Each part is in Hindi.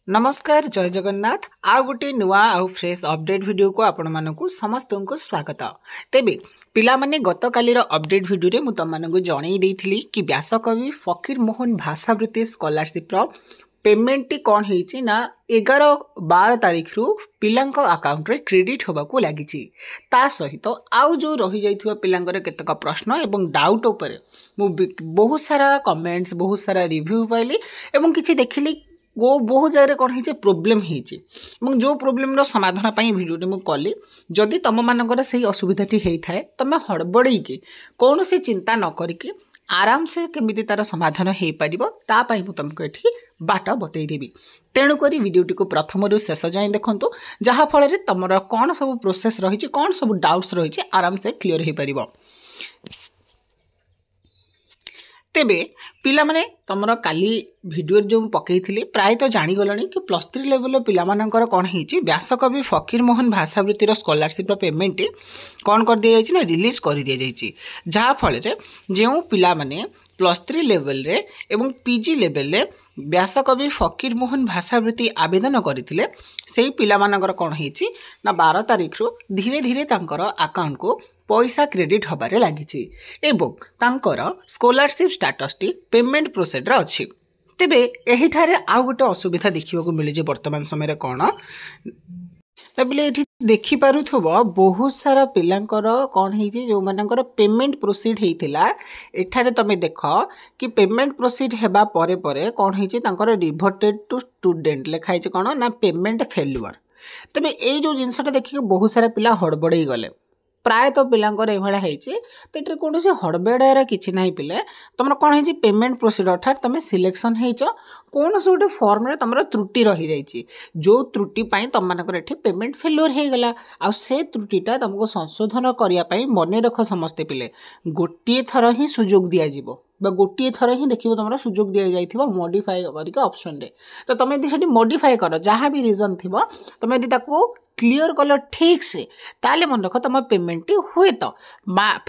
नमस्कार जय जगन्नाथ आउ गोटे नुआ आउ फ्रेश अपडेट वीडियो को आपण मानकु समस्त को स्वागत। तेबे पिला माने गत कालीर अपडेट वीडियो रे मु तम मानकु जणाई देइथिली कि व्यासकवि फकीर मोहन भाषावृत्ति स्कॉलरशिप रो पेमेंट कौन होईची ना 11-12 तारीख रु पिलांक अकाउंट रे क्रेडिट होबा को लागिची। ता सहित आउ जो रही जाइथिबा पिलांकर केतक प्रश्न एवं डाउट ऊपर मु बहुत सारा कमेंट्स बहुत सारा रिव्यू पाइली एवं किछि देखिली वो बहुत जगह कौन हो प्रोब्लेम हो जो प्रोब्लेम समाधान पाई वीडियो मुझे कली जदि तुम मानकर से असुविधाटी होता है तुम हड़बड़ी कौन सी चिंता न करिकी आराम से केमिति तार समाधान हो पार तुमको ये बाट बतईदेवी। तेणुक वीडियोटी को प्रथम शेष जाए देखु जहाँफल तुम कौन सब प्रोसेस रही कौन सब डाउट्स रही आराम से क्लीयर हो पार। तेबे पिला माने तमरा काली वीडियो जो पकईथि प्राय तो जानीगलानी कि +3 लेवल पिलामानंकर कौन होईची व्यासकवि फकीर मोहन भाषावृत्तिर स्कॉलरशिप पेमेंट कौन कर दिया जायछि ना रिलीज कर दिया जायछि। जहा फल रे जो पिला माने +3 लेवल रे एवं पीजी लेवल रे व्यासकवि फकीर मोहन भाषावृत्ति आवेदन करथिले सेही पिलामानंकर कौन होईची ना 12 तारीख रु धीरे धीरे तांकर अकाउंट को पैसा क्रेडिट हबारे लागिछि एवं तांकर scholarship status T payment process रे अछि। तेबे एही थारे आ गोटे असुविधा देखिबा को मिले जे वर्तमान समय रे कोन तबले एठी देखि पारुथबो बहुत सारा पिलांकर कोन हे जे जो मानकर पेमेंट प्रोसीड हेतिला एठारे तमे देखो कि पेमेंट प्रोसीड हेबा परे परे कोन हे जे तांकर रिवर्टेड टू स्टूडेंट लिखाइ जे कोन ना पेमेंट फेल्युअर। तबे ए जो जिंसटा देखि बहुत सारा पिला हड़बड़ई गले प्राय तो पिलांकर एभला हेछि तो एटर कौन से हड़बड़ार किछि नाही पिले तुम कौन है पेमेंट प्रोसीड अर्थात तुम सिलेक्शन हेच कौन से गोटे फॉर्म रे तुम त्रुटि रही जाइछि जो त्रुटि पाई तुम मानकर एठी पेमेंट फेल्युअर हे गला आ से त्रुटिटा तुमको संशोधन करिया पाई मने रख समस्ते पिले गोटिए थर ही सुजोग दिया जिवो बा गोटिए थर ही देखिबो तुमरा सुजोग दिया जाइथिबो मॉडिफाई करिके ऑप्शन रे तो तुम यदि सेठी मॉडिफाई कर जहाँ भी रीजन थिबो तुम यदि ताको क्लियर कल ठीक से ताले मन रख तुम पेमेंट हुए तो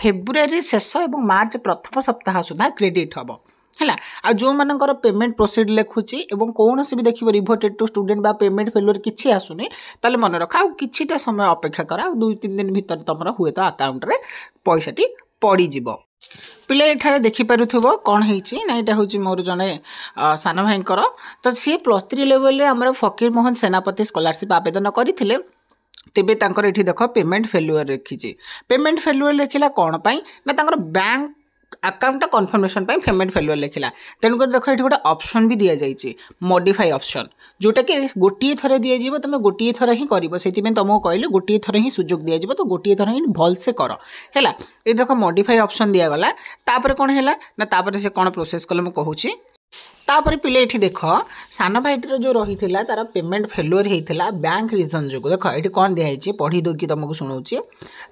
फेब्रुआरी शेष और मार्च प्रथम सप्ताह सुधा क्रेडिट हम है आ जो मानकर पेमेंट प्रोसीड लिखुची एवं कौन भी देखिए रिवर्टेड टू स्टूडेंट बा पेमेंट फेल्युअर किसी आसुनी ताले मन रख आ समय अपेक्षा कर 2-3 दिन भीतर तुम हुए तो अकाउंट रे पैसाटी पड़ीज पिला एठारे देखिपारुथबो कौन होईची ना एटा होची मोर जने सान भाईंकर तो सी +3 लेवल रे हमर फकीर मोहन सेनापति स्कॉलरशिप आवेदन करथिले तेबे तांकर एठी देखो पेमेंट फेल्युअर रखिची पेमेंट फेल्युअर लिखिला कौन पाई ना तांकर बैंक अकाउंट कन्फर्मेशन पाई पेमेंट फेल्युअर लिखिला तेणुक देख ये गोटे ऑप्शन भी दि जाइए मॉडिफाई ऑप्शन जोटा कि गोटे थर दि जाव तुम गोटे थर ही कर से तुमको कहले गोटे थर ही सुजोग दि जाव तो गोटे थर ही भल से कर है ये देख मॉडिफाई ऑप्शन दिगला तापर कौन है ना तापर से कौन प्रोसेस कले मुझे कहूँ तापर पिले ये देख सान भाईटर जो रही तार पेमेंट फेल्युअर होता बैंक रीजन जो देख ये कौन दिखाई पढ़ी दूसरी तुमको शुणाऊँ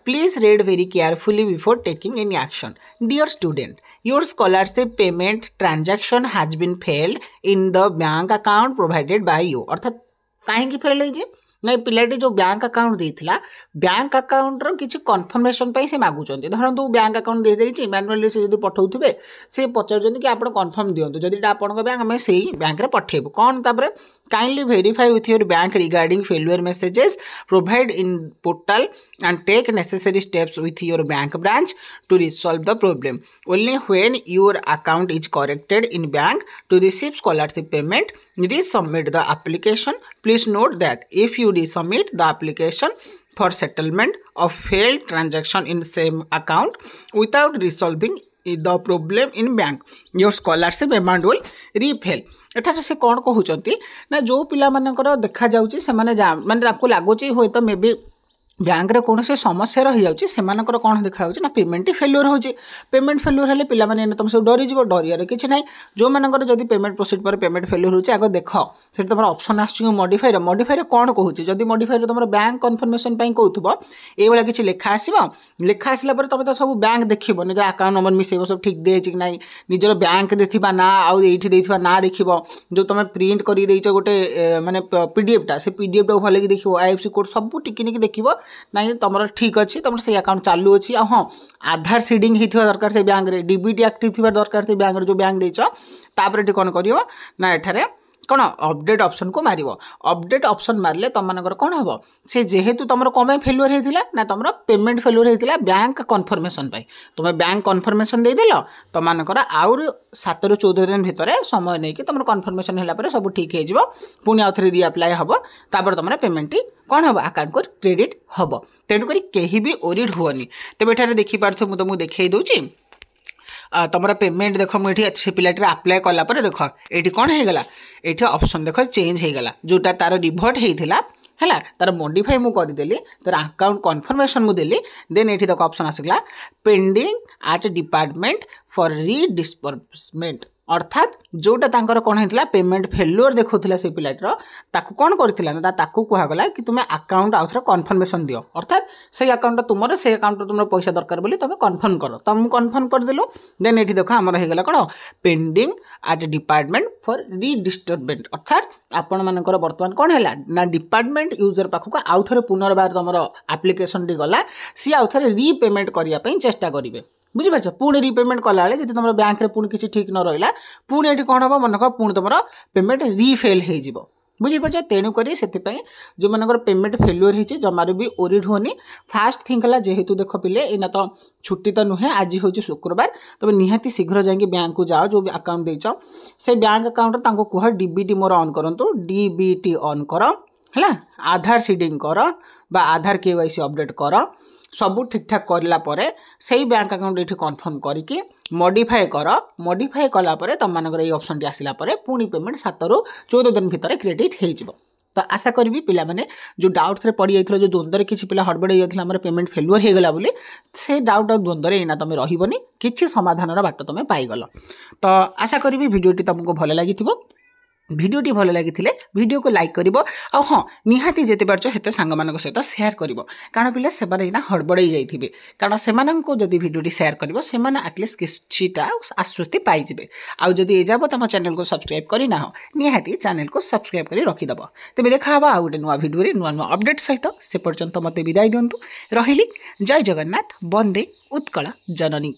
please read very carefully before taking any action dear student your scholarship payment transaction has been failed in the bank account provided by you अर्थात कहीं फेल हो नहीं पिलाटी जो बैंक अकाउंट देता बैंक अकाउंट किसी कन्फर्मेशन से मागुंट धरतु बैंक अकाउंट दी जाइए मैनुअली से जो पठाऊे से पचार कि आप कन्फर्म दिंतु जदि आपण बैंक आम से बैंक में पठेबू कौन तापर kindly verify with your bank regarding failure messages provide in portal and take necessary steps with your bank branch to resolve the problem only when your account is corrected in bank to receive scholarship payment resubmit the application. Please note that if you resubmit the application for settlement of failed transaction in same account without resolving the problem in bank your scholarship amount will refill। एठार से कौन कहते ना जो पिला मानकर देखा जाउची से माने माने लगुच हुए तो मे बी बैंक रे कौन से समस्या रही जाउची सेमानकर कौन देखा ना पेमेंट फेल्युअर हो पेमेंट फेल्युअर हेले पिला माने तुम सब डरी जीव डरियार किछि नाही जो मानकर जदि पेमेंट प्रोसीड पर पेमेंट फेल्युअर होची आगो देख से तुम ऑप्शन आछी मॉडिफाई कौन कहूची जदि मॉडिफाई तुम बैंक कन्फर्मेशन पाई कहूथबो ए वाला किछि लेखा आसीबो लेखा आसिला पर तुम तो सब बैंक देखिबो निज अकाउंट नंबर मिसेबो सब ठीक देछि कि नाही निजर बैंक देखिबा ना आ एठी देथिबा ना देखिबो जो तुम प्रिंट करी देइछ गोटे माने पीडीएफ टा से पीडीएफ टा भले कि देखिबो आईएफएससी कोड सब टिकिनिक देखिबो नहीं तुम ठीक अच्छी तुम से अकाउंट चालू अच्छी हाँ आधार सीडिंग होता दरकार से बैंक रे डीबीटी एक्टिव थी दरकार से बैंक जो बैंक देच तापर कौन कर ना एठारे कौन अपडेट ऑप्शन को मार अपडेट ऑप्शन मारे तुम मानकर कौन हम से जेहेतु तुम कम फेलुअर होता ना तुम पेमेंट फेलुअर होता बैंक कन्फर्मेशन तुम बैंक कन्फर्मेशन देदेल तुम मानकर आउ 7 ରୁ 14 दिन भितर समय नहीं कि तुम कन्फर्मेशन है सब ठीक हो पुणी आउ थे रिअप्लाई हम तापर तुम पेमेंट कौन हम अकाउंट को क्रेडिट हम तेणुक कहीं भी ओरिड हुअनी तेज एठार देखिपार मुझे तुमको देखी दूची तुम पेमेंट देख मुझे से पिलाटी आप्लाय कलापर देख ये कौन हो गला ये ऑप्शन देख चेंज हो गला जोटा तार रिभर्ट होता है तार मॉडिफाई मु करदेली तार अकाउंट कन्फर्मेशन मुझे देन ये देख ऑप्शन आसगला pending at department for redisbursement अर्थात जोटा तांकर कौन होता पेमेंट फेलुअर देखा से पिलाटर ताकू कौन करथिला ताकू कहगला कि तुम्हें अकाउंट आउ थे कन्फर्मेशन दियो अर्थात से अकाउंट तुम से अकाउंट तुम पैसा दरकार बोली तुम कन्फर्म कर तुम कन्फर्म करदेलु देन ये देख आमर होगा कौन पेंडिंग एट डिपार्टमेंट फॉर रीडिस्टर्बमेंट अर्थात आपण मानकर बर्तमान कौन है ना डिपार्टमेंट यूजर पाखक आउ थे पुनर्बार तुम आप्लिकेशन टी गला सी आउ थे रीपेमेंट करने चेष्टा करेंगे बुझीपार पुणी रिपेमेंट कला जी तुम बैंक में पुणी किसी ठीक न रहा पुणी ये कौन हम मनक पुणी तुम पेमेंट रिफेल हो बुझीपार तेणुक से जो मनकर पेमेंट फेलुअर होती जमार भी ओरिड होनी फास्ट थिंग है जेहेतु देख पिले एना तो छुट्टी तो नुहे आज हूँ शुक्रवार तुम निहाती शीघ्र जाकि बैंक को जाओ जो भी अकाउंट देच से बैंक अकाउंट कह डीबीटी मोर ऑन करूँ डीबीटी ऑन कर है आधार सीडिंग कर बा आधार केवाईसी अपडेट कर सब ठीक ठाक करापर से बैंक अकाउंट ये कन्फर्म करके मॉडिफाई कर मॉडिफाई कलापर तुम मानकर ये ऑप्शन टी आसला पुणी पेमेंट 7 ରୁ 14 दिन भितर क्रेडिट हो तो आशा करी पिला माने जो डाउट्स पड़ जाइए जो द्वंद्व किसी पिला हड़बड़ हो पेमेंट फेलुअर होगला बोली से डाउट और द्वंद्व एना तुम रही किसी समाधान बाट तुम पाइगल तो आशा करी भिडियोटी तुमको भल लगी भिडियोटी भल लगी भिडियो को लाइक कर हाँ निहाती जिते पार्छ से सांग मान सहित सेयार कर कारण पिला से हड़बड़ जाइए कारण से जब भिडियोटी सेयार कर आटलिस्ट किछिटा आश्वस्ति पाइबे आउ जदि एजाबत आम चैनल को सब्सक्राइब करना हो निहाती चैनल को सब्सक्राइब कर रखिदेव तेज देखा आ गोटे नुआ भिडियो नुआ नुआ अपडेट सहित से पर्यंत मत विदाय दिंतु रही जय जगन्नाथ वंदे उत्कल जननी।